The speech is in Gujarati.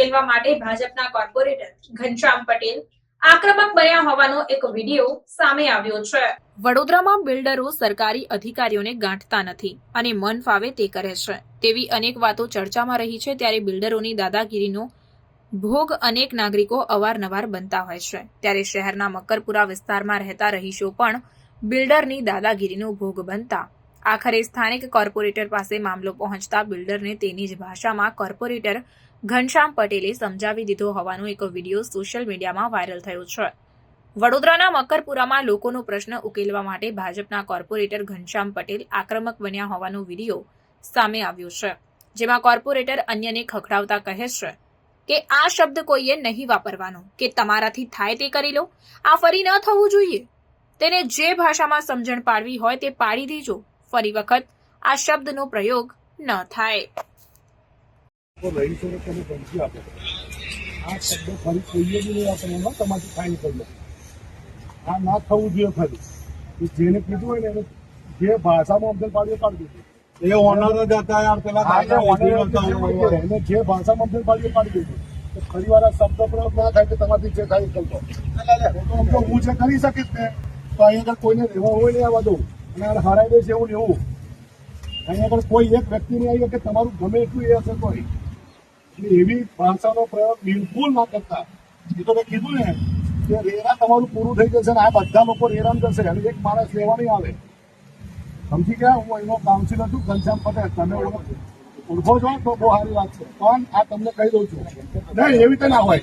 ઉકેલવા માટે ભાજપના કોર્પોરેટર ઘનશ્યામ પટેલ આક્રમક બન્યા હોવાનો એક વિડીયો સામે આવ્યો છે। વડોદરામાં બિલ્ડરો સરકારી અધિકારીઓને ગાંઠતા નથી અને મન ફાવે તે કરે છે તેવી અનેક વાતો ચર્ચામાં રહી છે। ત્યારે બિલ્ડરોની દાદાગીરીનો ભોગ અનેક નાગરિકો અવારનવાર બનતા હોય છે। ત્યારે શહેરના મકરપુરા વિસ્તારમાં રહેતા રહીશો પણ બિલ્ડરની દાદાગીરીનો ભોગ બનતા આખરે સ્થાનિક કોર્પોરેટર પાસે મામલો પહોંચતા બિલ્ડરને તેની જ ભાષામાં કોર્પોરેટર ઘનશ્યામ પટેલે સમજાવી દીધો હોવાનો એક વિડીયો સોશિયલ મીડિયામાં વાયરલ થયો છે। વડોદરાના મકરપુરામાં લોકોનો પ્રશ્ન ઉકેલવા માટે ભાજપના કોર્પોરેટર ઘનશ્યામ પટેલ આક્રમક બન્યા હોવાનો વિડીયો સામે આવ્યો છે, જેમાં કોર્પોરેટર અન્યને ખખડાવતા કહે છે કે આ શબ્દ કોઈએ નહીં વાપરવાનો કે તમારાથી થાય તે કરી લો, આ ફરી ન થવું જોઈએ। તેને જે ભાષામાં સમજણ પાડવી હોય તે પાડી દીજો, ફરી વખત આ શબ્દનો પ્રયોગ ન થાય। આ શબ્દ ફરી કોઈએ બી નહીં વાપરવાનો, તમારી ફાઇન કરી લો। આ ના થવું જોઈએ ફરી। જેને કીધું હોય ને જે ભાષામાં સમજણ પાડવી પાડી દીધું। એ ઓનર જ હતા યાર, પેલા જે ભાષામાં સમજણ પાડવી પાડી દીધું। ફરી વાર શબ્દ પ્રયોગ ના થાય કે તમારી જે થાય કરતો હું જે કરી શકીશ ને, તો અહીંયા આગળ કોઈને રહેવા હોય ને આ બધું અને હરાઈ દઈશ એવું ને એવું। અહીંયા આગળ કોઈ એક વ્યક્તિ નહીં આવી કે તમારું ગમે એટલું એ હશે કોઈ એવી ભાષાનો પ્રયોગ બિલકુલ ના કરતા। એ તો મેં કીધું ને કે રેરા તમારું પૂરું થઈ જશે ને આ બધા લોકો રેરામ જશે અને એક માણસ લેવા નહીં આવે। સમજી ગયા? હું એનો કાઉન્સિલર છું ઘનશ્યામ પટેલ, તમે ઓળખો છો તો બહુ સારી વાત છે, પણ આ તમને કહી દઉં છું નહીં એવી રીતે ના હોય।